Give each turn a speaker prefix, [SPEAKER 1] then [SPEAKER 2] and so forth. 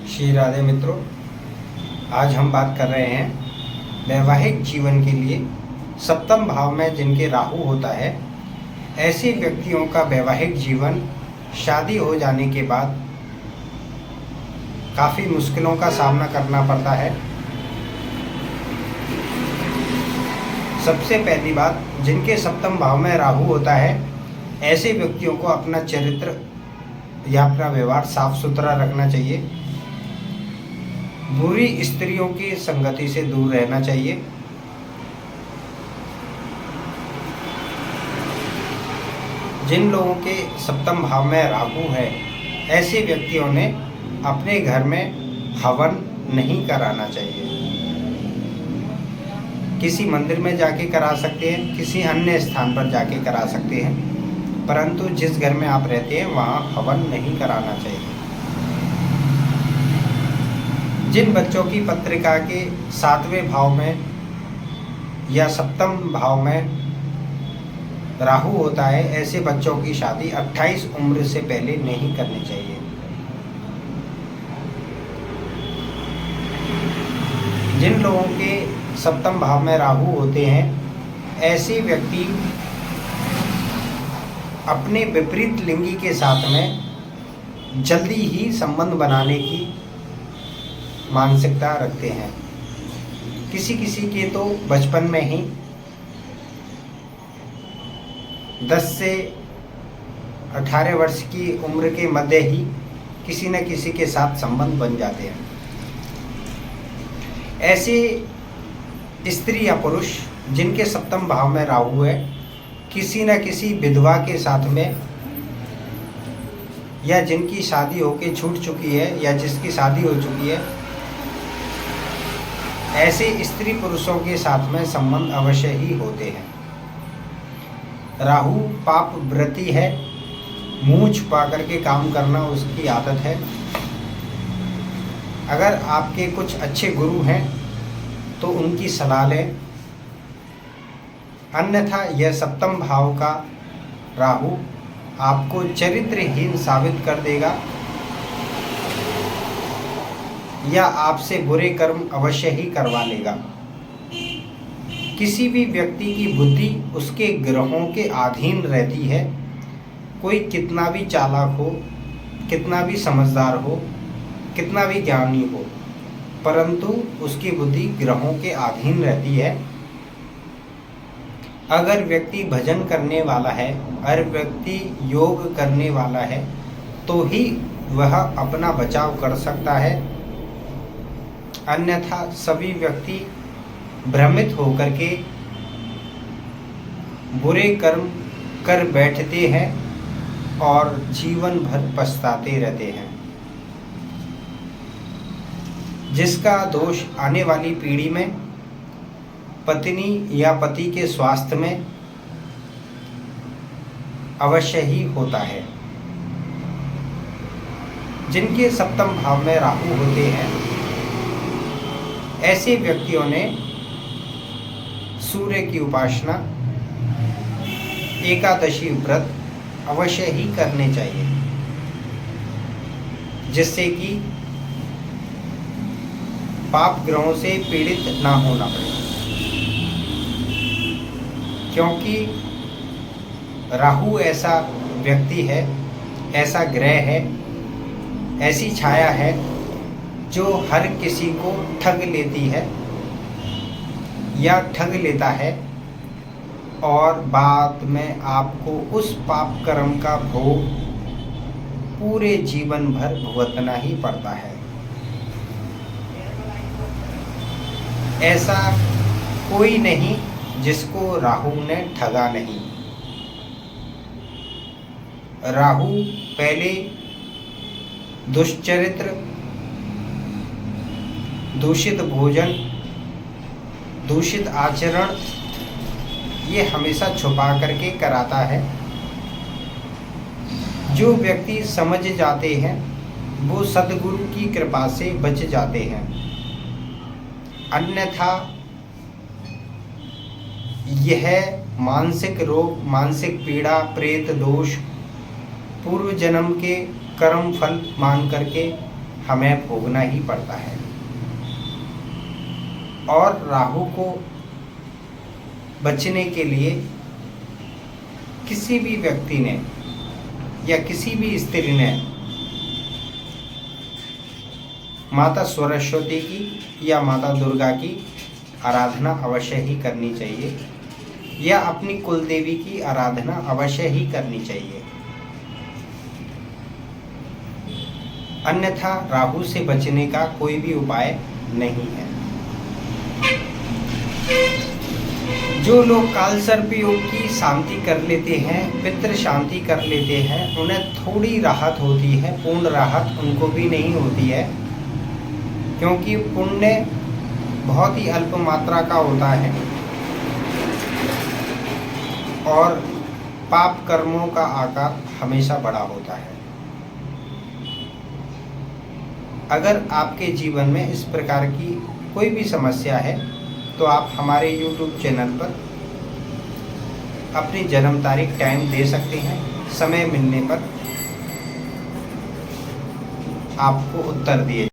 [SPEAKER 1] श्री राधे मित्रों, आज हम बात कर रहे हैं वैवाहिक जीवन के लिए सप्तम भाव में जिनके राहु होता है ऐसे व्यक्तियों का वैवाहिक जीवन शादी हो जाने के बाद काफ़ी मुश्किलों का सामना करना पड़ता है। सबसे पहली बात, जिनके सप्तम भाव में राहु होता है ऐसे व्यक्तियों को अपना चरित्र या अपना व्यवहार साफ सुथरा रखना चाहिए। बुरी स्त्रियों की संगति से दूर रहना चाहिए। जिन लोगों के सप्तम भाव में राहु है ऐसे व्यक्तियों ने अपने घर में हवन नहीं कराना चाहिए। किसी मंदिर में जाके करा सकते हैं, किसी अन्य स्थान पर जाके करा सकते हैं, परंतु जिस घर में आप रहते हैं वहाँ हवन नहीं कराना चाहिए। जिन बच्चों की पत्रिका के 7वें भाव में या सप्तम भाव में राहु होता है ऐसे बच्चों की शादी 28 उम्र से पहले नहीं करनी चाहिए। जिन लोगों के सप्तम भाव में राहु होते हैं ऐसे व्यक्ति अपने विपरीत लिंगी के साथ में जल्दी ही संबंध बनाने की मानसिकता रखते हैं। किसी किसी के तो बचपन में ही 10 से 18 वर्ष की उम्र के मध्य ही किसी न किसी के साथ संबंध बन जाते हैं। ऐसे स्त्री या पुरुष जिनके सप्तम भाव में राहु है किसी न किसी विधवा के साथ में या जिनकी शादी होके छूट चुकी है या जिसकी शादी हो चुकी है ऐसे स्त्री पुरुषों के साथ में संबंध अवश्य ही होते हैं। राहु पाप व्रती है, मुँह छुपा करके काम करना उसकी आदत है। अगर आपके कुछ अच्छे गुरु हैं तो उनकी सलाह लें, अन्यथा यह सप्तम भाव का राहु आपको चरित्रहीन साबित कर देगा या आपसे बुरे कर्म अवश्य ही करवा लेगा। किसी भी व्यक्ति की बुद्धि उसके ग्रहों के अधीन रहती है। कोई कितना भी चालाक हो, कितना भी समझदार हो, कितना भी ज्ञानी हो, परंतु उसकी बुद्धि ग्रहों के अधीन रहती है। अगर व्यक्ति भजन करने वाला है, अगर व्यक्ति योग करने वाला है तो ही वह अपना बचाव कर सकता है, अन्यथा सभी व्यक्ति भ्रमित होकर के बुरे कर्म कर बैठते हैं और जीवन भर पछताते रहते हैं, जिसका दोष आने वाली पीढ़ी में पत्नी या पति के स्वास्थ्य में अवश्य ही होता है। जिनके सप्तम भाव में राहु होते हैं ऐसे व्यक्तियों ने सूर्य की उपासना, एकादशी व्रत अवश्य ही करने चाहिए, जिससे कि पाप ग्रहों से पीड़ित ना होना पड़े। क्योंकि राहु ऐसा व्यक्ति है, ऐसा ग्रह है, ऐसी छाया है जो हर किसी को ठग लेती है या ठग लेता है और बाद में आपको उस पाप कर्म का भोग पूरे जीवन भर भुगतना ही पड़ता है। ऐसा कोई नहीं जिसको राहु ने ठगा नहीं। राहु पहले दुष्चरित्र, दूषित भोजन, दूषित आचरण ये हमेशा छुपा करके कराता है। जो व्यक्ति समझ जाते हैं वो सद्गुरु की कृपा से बच जाते हैं, अन्यथा यह मानसिक रोग, मानसिक पीड़ा, प्रेत दोष, पूर्व जन्म के कर्म फल मान करके हमें भोगना ही पड़ता है। और राहु को बचने के लिए किसी भी व्यक्ति ने या किसी भी स्त्री ने माता सरस्वती की या माता दुर्गा की आराधना अवश्य ही करनी चाहिए या अपनी कुल देवी की आराधना अवश्य ही करनी चाहिए। अन्यथा राहु से बचने का कोई भी उपाय नहीं है। जो लोग कालसर्प योग की शांति कर लेते हैं, पितृ शांति कर लेते हैं, उन्हें थोड़ी राहत होती है, पूर्ण राहत उनको भी नहीं होती है, क्योंकि पुण्य बहुत ही अल्प मात्रा का होता है और पाप कर्मों का आकार हमेशा बड़ा होता है। अगर आपके जीवन में इस प्रकार की कोई भी समस्या है तो आप हमारे YouTube चैनल पर अपनी जन्म तारीख टाइम दे सकते हैं। समय मिलने पर आपको उत्तर दिए